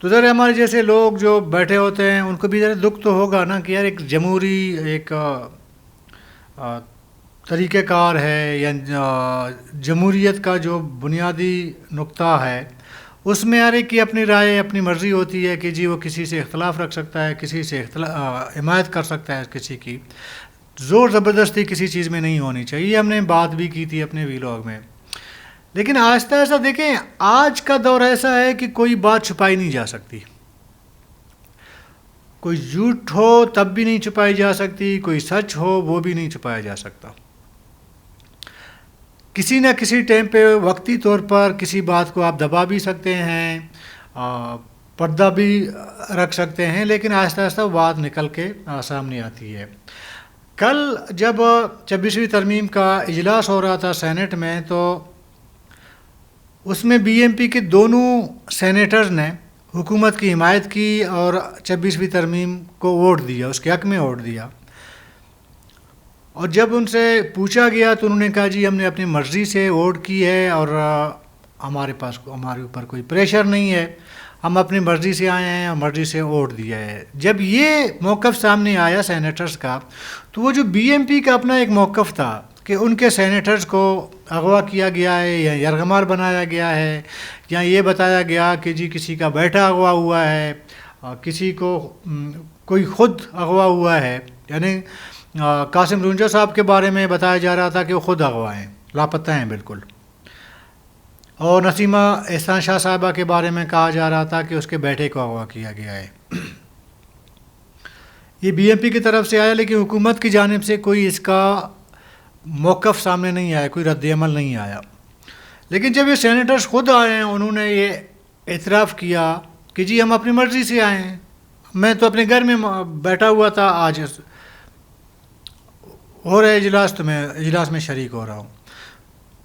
تو ذرا ہمارے جیسے لوگ جو بیٹھے ہوتے ہیں ان کو بھی ذرا دکھ تو ہوگا نا کہ یار ایک جمہوری ایک طریقہ کار ہے یا جمہوریت کا جو بنیادی نقطہ ہے اس میں ہر ایک کی اپنی رائے اپنی مرضی ہوتی ہے کہ جی وہ کسی سے اختلاف رکھ سکتا ہے، کسی سے حمایت کر سکتا ہے کسی کی. زور زبردستی کسی چیز میں نہیں ہونی چاہیے. ہم نے بات بھی کی تھی اپنے ویلاگ میں. لیکن آہستہ آہستہ دیکھیں آج کا دور ایسا ہے کہ کوئی بات چھپائی نہیں جا سکتی. کوئی جھوٹ ہو تب بھی نہیں چھپائی جا سکتی، کوئی سچ ہو وہ بھی نہیں چھپایا جا سکتا. کسی نہ کسی ٹائم پہ وقتی طور پر کسی بات کو آپ دبا بھی سکتے ہیں، پردہ بھی رکھ سکتے ہیں، لیکن آہستہ آہستہ بات نکل کے سامنے آتی ہے. کل جب 26ویں ترمیم کا اجلاس ہو رہا تھا سینٹ میں، تو اس میں بی ایم پی کے دونوں سینیٹرز نے حکومت کی حمایت کی اور 26ویں ترمیم کو ووٹ دیا، اس کے حق میں ووٹ دیا. اور جب ان سے پوچھا گیا تو انہوں نے کہا جی ہم نے اپنی مرضی سے ووٹ کی ہے اور ہمارے اوپر کوئی پریشر نہیں ہے، ہم اپنی مرضی سے آئے ہیں اور مرضی سے ووٹ دیا ہے. جب یہ موقف سامنے آیا سینیٹرز کا، تو وہ جو بی ایم پی کا اپنا ایک موقف تھا کہ ان کے سینیٹرز کو اغوا کیا گیا ہے یا یرغمال بنایا گیا ہے یا یہ بتایا گیا کہ جی کسی کا بیٹا اغوا ہوا ہے، کسی کو کوئی خود اغوا ہوا ہے. یعنی قاسم رونجا صاحب کے بارے میں بتایا جا رہا تھا کہ وہ خود اغوا ہیں، لاپتہ ہیں بالکل. اور نسیمہ احسان شاہ صاحبہ کے بارے میں کہا جا رہا تھا کہ اس کے بیٹے کو اغوا کیا گیا ہے. یہ بی ایم پی کی طرف سے آیا، لیکن حکومت کی جانب سے کوئی اس کا موقف سامنے نہیں آیا، کوئی رد عمل نہیں آیا. لیکن جب یہ سینیٹرز خود آئے ہیں، انہوں نے یہ اعتراف کیا کہ جی ہم اپنی مرضی سے آئے ہیں، میں تو اپنے گھر میں بیٹھا ہوا تھا، آج ہو رہا اجلاس تو میں اجلاس میں شریک ہو رہا ہوں.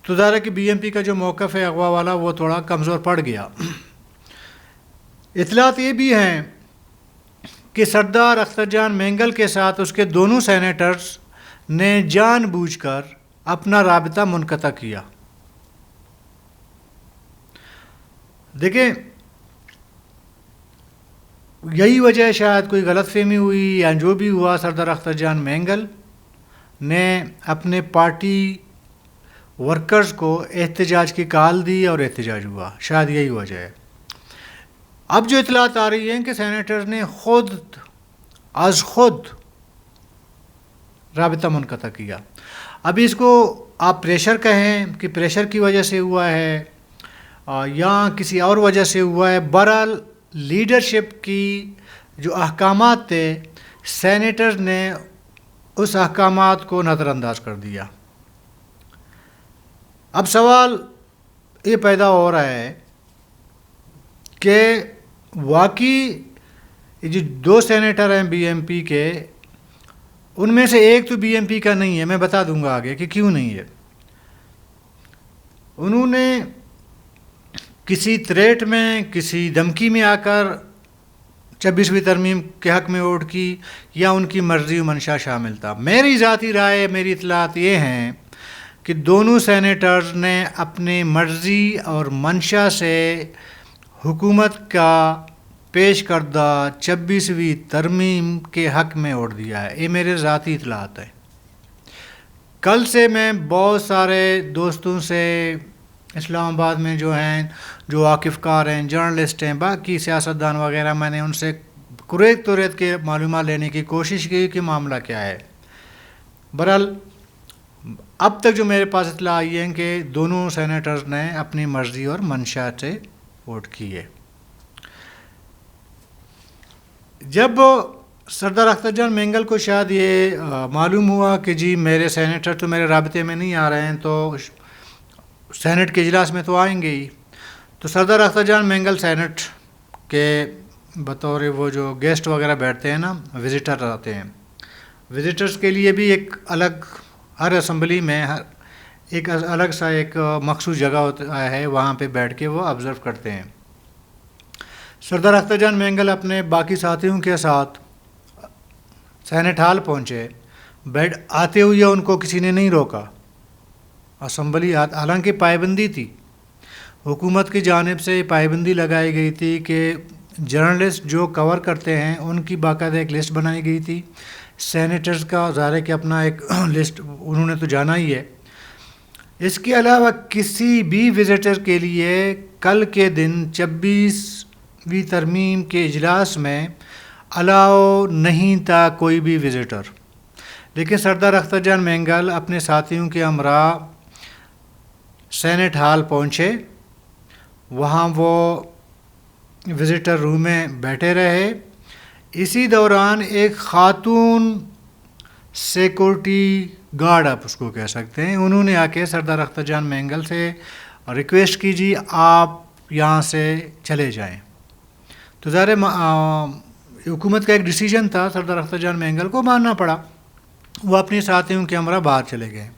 تو ظاہر ہے کہ بی ایم پی کا جو موقف ہے اغوا والا وہ تھوڑا کمزور پڑ گیا. اطلاعات یہ بھی ہیں کہ سردار اختر جان مینگل کے ساتھ اس کے دونوں سینیٹرز نے جان بوجھ کر اپنا رابطہ منقطع کیا. دیکھیں یہی وجہ ہے، شاید کوئی غلط فہمی ہوئی یا جو بھی ہوا، سردار اختر جان مینگل نے اپنے پارٹی ورکرز کو احتجاج کی کال دی اور احتجاج ہوا، شاید یہی وجہ ہے. اب جو اطلاعات آ رہی ہیں کہ سینیٹرز نے خود رابطہ منقطع کیا. ابھی اس کو آپ پریشر کہیں کہ پریشر کی وجہ سے ہوا ہے یا کسی اور وجہ سے ہوا ہے، بہرحال لیڈرشپ کی جو احکامات تھے سینیٹرز نے اس احکامات کو نظر انداز کر دیا. اب سوال یہ پیدا ہو رہا ہے کہ واقعی یہ جو دو سینیٹر ہیں بی ایم پی کے، ان میں سے ایک تو بی ایم پی کا نہیں ہے. میں بتا دوں گا آگے کہ کیوں نہیں ہے. انہوں نے کسی تریٹ میں کسی دھمکی میں آ کر 26ویں ترمیم کے حق میں ووٹ کی یا ان کی مرضی و منشا شامل تھا. میری ذاتی رائے، میری اطلاعات یہ ہیں کہ دونوں سینیٹرز نے اپنی مرضی اور منشا سے حکومت کا پیش کردہ 26ویں ترمیم کے حق میں ووٹ دیا ہے. یہ میرے ذاتی اطلاعات ہیں. کل سے میں بہت سارے دوستوں سے اسلام آباد میں جو ہیں، جو واقف کار ہیں، جرنلسٹ ہیں، باقی سیاستدان وغیرہ، میں نے ان سے ریت تو ریت کے معلومات لینے کی کوشش کی کہ معاملہ کیا ہے. بہرحال اب تک جو میرے پاس اطلاع آئی ہے کہ دونوں سینیٹرز نے اپنی مرضی اور منشا سے ووٹ کی ہے. جب سردار اختر جان مینگل کو شاید یہ معلوم ہوا کہ جی میرے سینیٹر تو میرے رابطے میں نہیں آ رہے ہیں، تو سینٹ کے اجلاس میں تو آئیں گے ہی، تو سردار اختر جان مینگل سینٹ کے بطور وہ جو گیسٹ وغیرہ بیٹھتے ہیں نا، وزٹر آتے ہیں، وزٹرز کے لیے بھی ایک الگ، ہر اسمبلی میں ایک الگ سا ایک مخصوص جگہ ہوتا ہے، وہاں پہ بیٹھ کے وہ آبزرو کرتے ہیں. سردار اختر جان مینگل اپنے باقی ساتھیوں کے ساتھ سینٹ ہال پہنچے. آتے ہوئے ان کو کسی نے نہیں روکا. اسمبلی حالانکہ پابندی تھی، حکومت کی جانب سے پابندی لگائی گئی تھی کہ جرنلسٹ جو کور کرتے ہیں ان کی باقاعدہ ایک لسٹ بنائی گئی تھی. سینیٹرز کا ظاہر ہے کہ اپنا ایک لسٹ انہوں نے تو جانا ہی ہے. اس کے علاوہ کسی بھی وزٹر کے لیے کل کے دن 26ویں ترمیم کے اجلاس میں الاؤ نہیں تھا کوئی بھی وزٹر. لیکن سردار اختر جان مینگل اپنے ساتھیوں کے ہمراہ سینٹ ہال پہنچے. وہاں وہ وزٹر روم میں بیٹھے رہے. اسی دوران ایک خاتون سیکورٹی گارڈ آپ اس کو کہہ سکتے ہیں, انہوں نے آ کے سردار اختر جان مینگل سے ریکویسٹ کی جی آپ یہاں سے چلے جائیں. تو ظاہر حکومت کا ایک ڈیسیجن تھا, سردار اختر جان مینگل کو ماننا پڑا. وہ اپنے ساتھیوں کے ہمراہ باہر چلے گئے.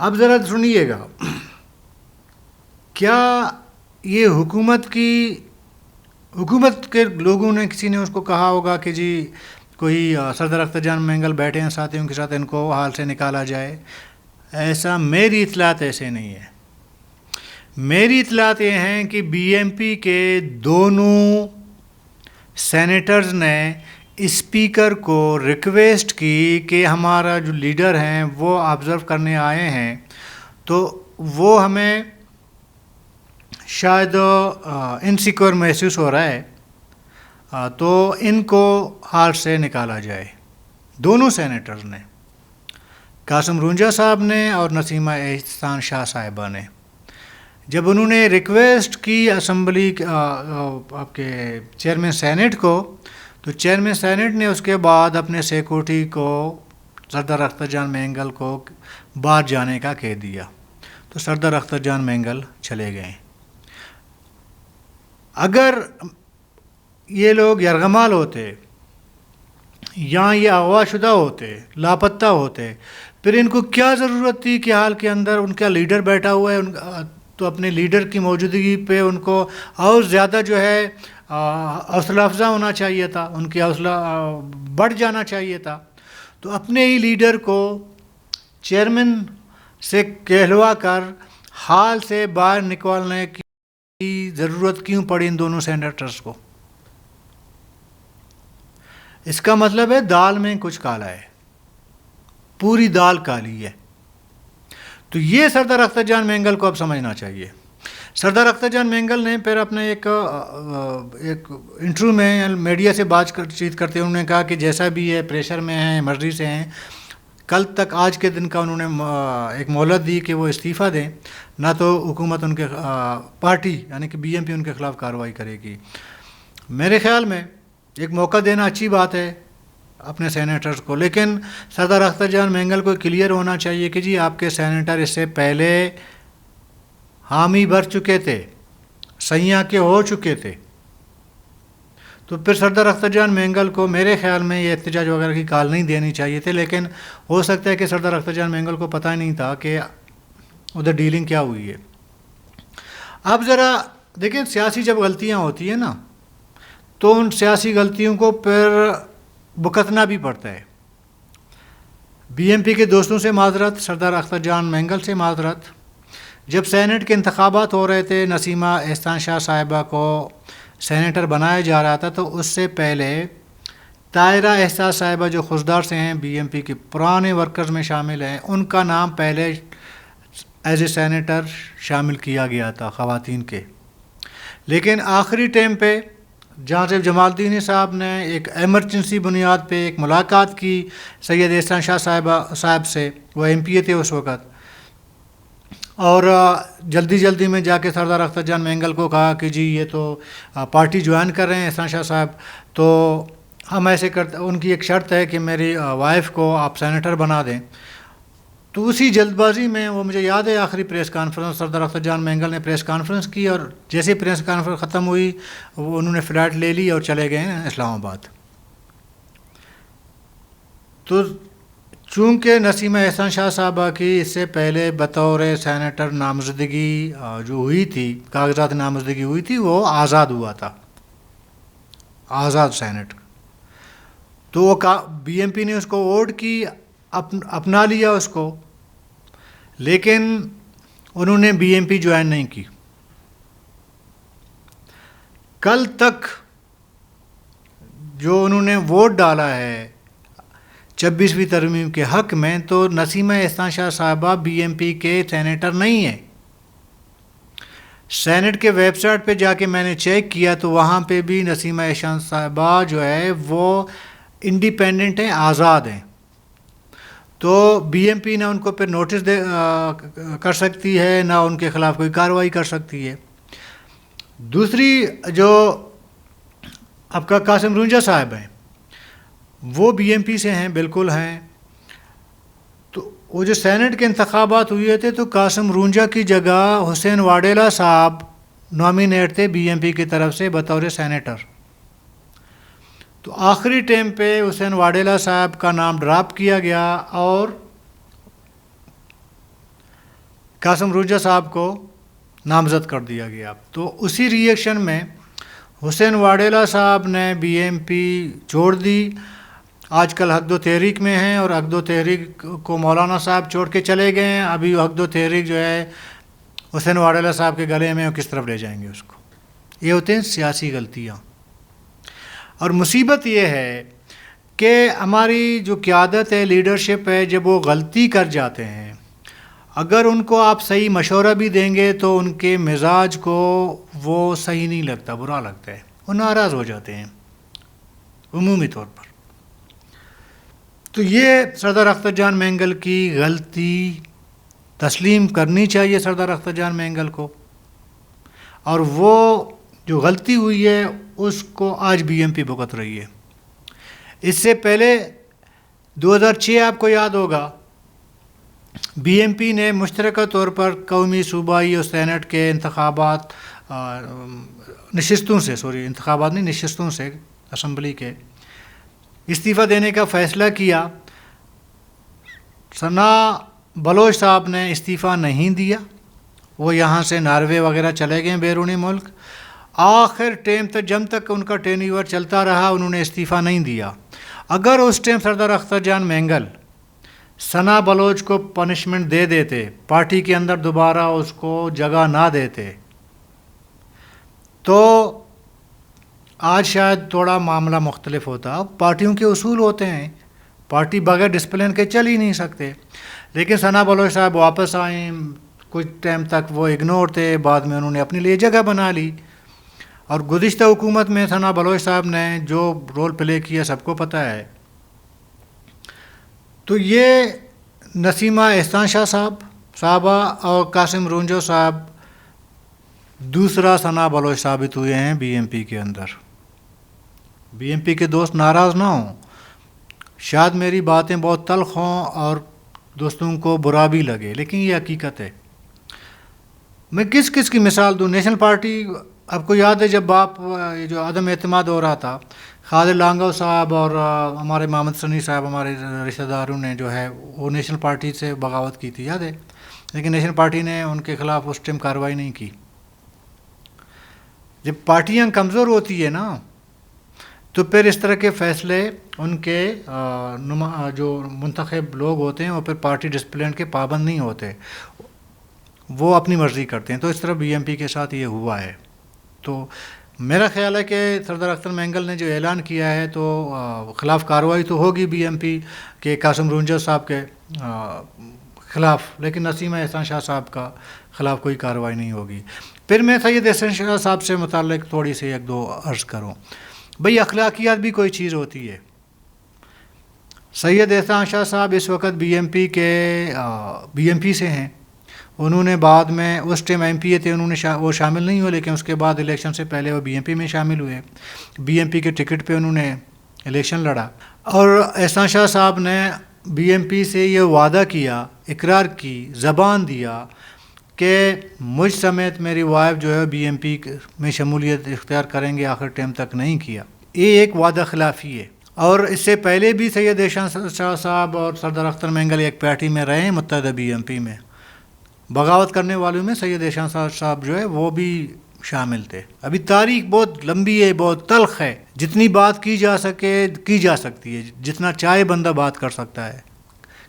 اب ذرا سنیے گا, کیا یہ حکومت کے لوگوں نے کسی نے اس کو کہا ہوگا کہ جی کوئی سردار اختر جان مینگل بیٹھے ہیں ساتھیوں کے ساتھ, ان کو حال سے نکالا جائے؟ ایسا میری اطلاعات ایسے نہیں ہے. میری اطلاعات یہ ہیں کہ بی ایم پی کے دونوں سینیٹرز نے اسپیکر کو ریکویسٹ کی کہ ہمارا جو لیڈر ہیں وہ آبزرو کرنے آئے ہیں, تو وہ ہمیں شاید انسیکیور محسوس ہو رہا ہے, تو ان کو ہال سے نکالا جائے. دونوں سینیٹرز نے, قاسم رونجا صاحب نے اور نسیمہ احسان شاہ صاحبہ نے, جب انہوں نے ریکویسٹ کی اسمبلی آپ کے چیئرمین سینٹ کو, تو چیئرمین سینٹ نے اس کے بعد اپنے سیکورٹی کو سردار اختر جان مینگل کو باہر جانے کا کہہ دیا. تو سردار اختر جان مینگل چلے گئے. اگر یہ لوگ یرغمال ہوتے یا یہ اغوا شدہ ہوتے, لاپتہ ہوتے, پھر ان کو کیا ضرورت تھی کہ حال کے اندر ان کا لیڈر بیٹھا ہوا ہے, تو اپنے لیڈر کی موجودگی پہ ان کو اور زیادہ جو ہے حوصلہ افزا ہونا چاہیے تھا, ان کی حوصلہ بڑھ جانا چاہیے تھا. تو اپنے ہی لیڈر کو چیئرمین سے کہلوا کر حال سے باہر نکالنے کی ضرورت کیوں پڑی ان دونوں سینیٹرز کو؟ اس کا مطلب ہے دال میں کچھ کالا ہے, پوری دال کالی ہے. تو یہ سردار اختر جان مینگل کو اب سمجھنا چاہیے. سردار اختر جان مینگل نے پھر اپنے ایک انٹرویو میں میڈیا سے بات چیت کرتے ہوئے انہوں نے کہا کہ جیسا بھی ہے پریشر میں ہیں, مرضی سے ہیں, کل تک آج کے دن کا انہوں نے ایک مہلت دی کہ وہ استعفیٰ دیں, نہ تو حکومت ان کے پارٹی یعنی کہ بی ایم پی ان کے خلاف کارروائی کرے گی. میرے خیال میں ایک موقع دینا اچھی بات ہے اپنے سینیٹرز کو, لیکن سردار اختر جان مینگل کو کلیئر ہونا چاہیے کہ جی آپ کے سینیٹر اس سے پہلے حامی بھر چکے تھے, سیاں کے ہو چکے تھے. تو پھر سردار اختر جان مینگل کو میرے خیال میں یہ احتجاج وغیرہ کی کال نہیں دینی چاہیے تھے, لیکن ہو سکتا ہے کہ سردار اختر جان مینگل کو پتہ ہی نہیں تھا کہ ادھر ڈیلنگ کیا ہوئی ہے. اب ذرا دیکھیں, سیاسی جب غلطیاں ہوتی ہیں نا, تو ان سیاسی غلطیوں کو پھر بھگتنا بھی پڑتا ہے. بی ایم پی کے دوستوں سے معذرت, سردار اختر جان مینگل سے معذرت. جب سینٹ کے انتخابات ہو رہے تھے, نسیمہ احسان شاہ صاحبہ کو سینیٹر بنایا جا رہا تھا, تو اس سے پہلے طاہرہ احسان صاحبہ جو خضدار سے ہیں, بی ایم پی کے پرانے ورکرز میں شامل ہیں, ان کا نام پہلے ایز اے سینیٹر شامل کیا گیا تھا خواتین کے. لیکن آخری ٹائم پہ جہاں سے جمال الدین صاحب نے ایک ایمرجنسی بنیاد پہ ایک ملاقات کی سید احسان شاہ صاحب سے, وہ ایم پی اے تھے اس وقت, اور جلدی میں جا کے سردار اختر جان مینگل کو کہا کہ جی یہ تو پارٹی جوائن کر رہے ہیں احسان شاہ صاحب, تو ہم ایسے کرتے, ان کی ایک شرط ہے کہ میری وائف کو آپ سینیٹر بنا دیں. تو اسی جلد بازی میں, وہ مجھے یاد ہے آخری پریس کانفرنس سردار اختر جان مینگل نے پریس کانفرنس کی, اور جیسے پریس کانفرنس ختم ہوئی وہ انہوں نے فلائٹ لے لی اور چلے گئے اسلام آباد. تو چونکہ نسیمہ احسان شاہ صاحبہ کی اس سے پہلے بطور سینیٹر نامزدگی جو ہوئی تھی, کاغذات نامزدگی ہوئی تھی, وہ آزاد ہوا تھا, آزاد سینٹ. تو وہ بی ایم پی نے اس کو ووٹ کی, اپنا لیا اس کو, لیکن انہوں نے بی ایم پی جوائن نہیں کی. کل تک جو انہوں نے ووٹ ڈالا ہے 26ویں ترمیم کے حق میں، تو نسیمہ احسان شاہ صاحبہ بی ایم پی کے سینیٹر نہیں ہیں۔ سینٹ کے ویب سائٹ پہ جا کے میں نے چیک کیا تو وہاں پہ بھی نسیمہ احسان صاحبہ جو ہے وہ انڈیپینڈنٹ ہیں، آزاد ہیں، تو بی ایم پی نہ ان کو پھر نوٹس کر سکتی ہے، نہ ان کے خلاف کوئی کارروائی کر سکتی ہے۔ دوسری جو آپ کا قاسم رونجا صاحب ہیں، وہ بی ایم پی سے ہیں، بالکل ہیں۔ تو وہ جو سینٹ کے انتخابات ہوئے تھے تو قاسم رونجا کی جگہ حسین واڈیلا صاحب نامینیٹ تھے بی ایم پی کی طرف سے بطور سینیٹر۔ تو آخری ٹائم پہ حسین واڈیلا صاحب کا نام ڈراپ کیا گیا اور قاسم رونجا صاحب کو نامزد کر دیا گیا۔ تو اسی ری ایکشن میں حسین واڈیلا صاحب نے بی ایم پی چھوڑ دی، آج کل حق و تحریک میں ہیں، اور حق و تحریک کو مولانا صاحب چھوڑ کے چلے گئے ہیں۔ ابھی حق و تحریک جو ہے حسین واڈیلا صاحب کے گلے میں، وہ کس طرف لے جائیں گے اس کو؟ یہ ہوتے ہیں سیاسی غلطیاں۔ اور مصیبت یہ ہے کہ ہماری جو قیادت ہے، لیڈرشپ ہے، جب وہ غلطی کر جاتے ہیں، اگر ان کو آپ صحیح مشورہ بھی دیں گے تو ان کے مزاج کو وہ صحیح نہیں لگتا، برا لگتا ہے، وہ ناراض ہو جاتے ہیں عمومی طور پر۔ تو یہ سردار اختر جان مینگل کی غلطی تسلیم کرنی چاہیے سردار اختر جان مینگل کو، اور وہ جو غلطی ہوئی ہے اس کو آج بی ایم پی بھگت رہی ہے۔ اس سے پہلے 2006 آپ کو یاد ہوگا، بی ایم پی نے مشترکہ طور پر قومی، صوبائی اور سینٹ کے انتخابات نشستوں سے اسمبلی کے استعفیٰ دینے کا فیصلہ کیا۔ ثنا بلوچ صاحب نے استعفیٰ نہیں دیا، وہ یہاں سے ناروے وغیرہ چلے گئے بیرونی ملک۔ آخر ٹائم تک، جب تک ان کا ٹینیور چلتا رہا، انہوں نے استعفیٰ نہیں دیا۔ اگر اس ٹائم سردار اختر جان مینگل ثنا بلوچ کو پنشمنٹ دے دیتے، پارٹی کے اندر دوبارہ اس کو جگہ نہ دیتے، تو آج شاید تھوڑا معاملہ مختلف ہوتا۔ پارٹیوں کے اصول ہوتے ہیں، پارٹی بغیر ڈسپلن کے چل ہی نہیں سکتے۔ لیکن ثنا بلوچ صاحب واپس آئیں، کچھ ٹائم تک وہ اگنور تھے، بعد میں انہوں نے اپنے لیے جگہ بنا لی۔ اور گزشتہ حکومت میں ثنا بلوچ صاحب نے جو رول پلے کیا سب کو پتہ ہے۔ تو یہ نسیمہ احسان شاہ صاحبہ اور قاسم رونجا صاحب دوسرا ثنا بلوچ ثابت ہوئے ہیں بی ایم پی کے اندر۔ بی ایم پی کے دوست ناراض نہ ہوں، شاید میری باتیں بہت تلخ ہوں اور دوستوں کو برا بھی لگے، لیکن یہ حقیقت ہے۔ میں کس کس کی مثال دوں؟ نیشنل پارٹی، آپ کو یاد ہے جب یہ جو عدم اعتماد ہو رہا تھا، خالد لانگو صاحب اور ہمارے محمد سنی صاحب، ہمارے رشتہ داروں نے جو ہے وہ نیشنل پارٹی سے بغاوت کی تھی، یاد ہے؟ لیکن نیشنل پارٹی نے ان کے خلاف اس ٹائم کارروائی نہیں کی۔ جب پارٹیاں کمزور ہوتی ہے نا، تو پھر اس طرح کے فیصلے ان کے جو منتخب لوگ ہوتے ہیں وہ پھر پارٹی ڈسپلن کے پابند نہیں ہوتے، وہ اپنی مرضی کرتے ہیں۔ تو اس طرح بی ایم پی کے ساتھ یہ ہوا ہے۔ تو میرا خیال ہے کہ سردار اختر مینگل نے جو اعلان کیا ہے تو خلاف کارروائی تو ہوگی بی ایم پی کے قاسم رونجا صاحب کے خلاف، لیکن نسیمہ احسان شاہ صاحب کا خلاف کوئی کارروائی نہیں ہوگی۔ پھر میں سید احسان شاہ صاحب سے متعلق تھوڑی سی ایک دو عرض کروں۔ بھئی اخلاقیات بھی کوئی چیز ہوتی ہے۔ سید احسان شاہ صاحب اس وقت بی ایم پی سے ہیں۔ انہوں نے بعد میں اس ٹائم ایم پی اے تھے، انہوں نے وہ شامل نہیں ہوئے، لیکن اس کے بعد الیکشن سے پہلے وہ بی ایم پی میں شامل ہوئے۔ بی ایم پی کے ٹکٹ پہ انہوں نے الیکشن لڑا، اور احسان شاہ صاحب نے بی ایم پی سے یہ وعدہ کیا، اقرار کی، زبان دیا کہ مجھ سمیت میری وائف جو ہے بی ایم پی میں شمولیت اختیار کریں گے، آخر ٹائم تک نہیں کیا۔ یہ ایک وعدہ خلافی ہے۔ اور اس سے پہلے بھی سید احسان شاہ صاحب اور سردار اختر مینگل ایک پارٹی میں رہے ہیں، متحدہ بی ایم پی میں۔ بغاوت کرنے والوں میں سید احسان صاحب جو ہے وہ بھی شامل تھے۔ ابھی تاریخ بہت لمبی ہے، بہت تلخ ہے، جتنی بات کی جا سکے کی جا سکتی ہے، جتنا چاہے بندہ بات کر سکتا ہے،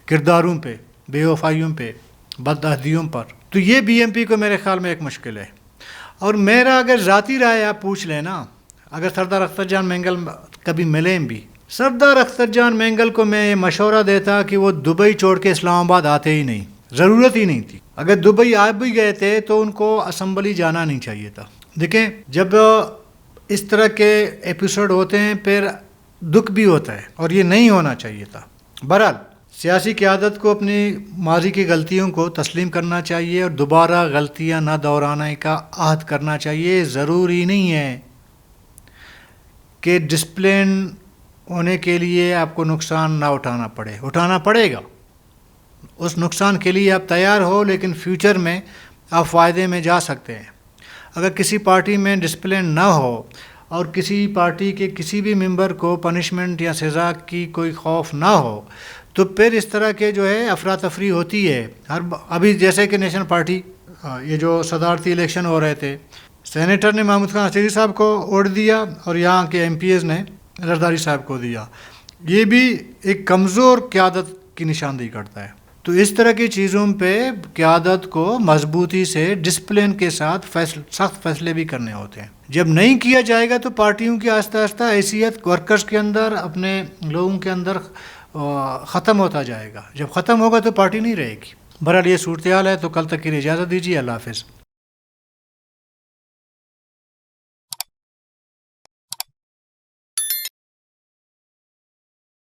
کرداروں پہ، بے وفائیوں پہ، بدعہدیوں پر۔ تو یہ بی ایم پی کو میرے خیال میں ایک مشکل ہے۔ اور میرا اگر ذاتی رائے آپ پوچھ لیں نا، اگر سردار اختر جان مینگل کبھی ملیں بھی. سردار اختر جان مینگل کو میں یہ مشورہ دیتا کہ وہ دبئی چھوڑ کے اسلام آباد آتے ہی نہیں, ضرورت ہی نہیں تھی. اگر دبئی آ بھی گئے تھے تو ان کو اسمبلی جانا نہیں چاہیے تھا. دیکھیں جب اس طرح کے ایپیسوڈ ہوتے ہیں پھر دکھ بھی ہوتا ہے, اور یہ نہیں ہونا چاہیے تھا. بہرحال سیاسی قیادت کو اپنی ماضی کی غلطیوں کو تسلیم کرنا چاہیے اور دوبارہ غلطیاں نہ دہرانے کا عہد کرنا چاہیے. ضروری نہیں ہے کہ ڈسپلن ہونے کے لیے آپ کو نقصان نہ اٹھانا پڑے گا. اس نقصان کے لیے آپ تیار ہو, لیکن فیوچر میں آپ فائدے میں جا سکتے ہیں. اگر کسی پارٹی میں ڈسپلن نہ ہو اور کسی پارٹی کے کسی بھی ممبر کو پنشمنٹ یا سزا کی کوئی خوف نہ ہو تو پھر اس طرح کے جو ہے افراتفری ہوتی ہے. ابھی جیسے کہ نیشنل پارٹی یہ جو صدارتی الیکشن ہو رہے تھے, سینیٹر نے محمود خان عسکری صاحب کو ووٹ دیا اور یہاں کے ایم پی ایز نے زرداری صاحب کو دیا. یہ بھی ایک کمزور قیادت کی نشاندہی کرتا ہے. تو اس طرح کی چیزوں پہ قیادت کو مضبوطی سے ڈسپلن کے ساتھ سخت فیصلے بھی کرنے ہوتے ہیں. جب نہیں کیا جائے گا تو پارٹیوں کی آہستہ آہستہ حیثیت ورکرز کے اندر, اپنے لوگوں کے اندر ختم ہوتا جائے گا. جب ختم ہوگا تو پارٹی نہیں رہے گی. بہرحال یہ صورتحال ہے. تو کل تک کے لیے اجازت دیجیے. اللہ حافظ.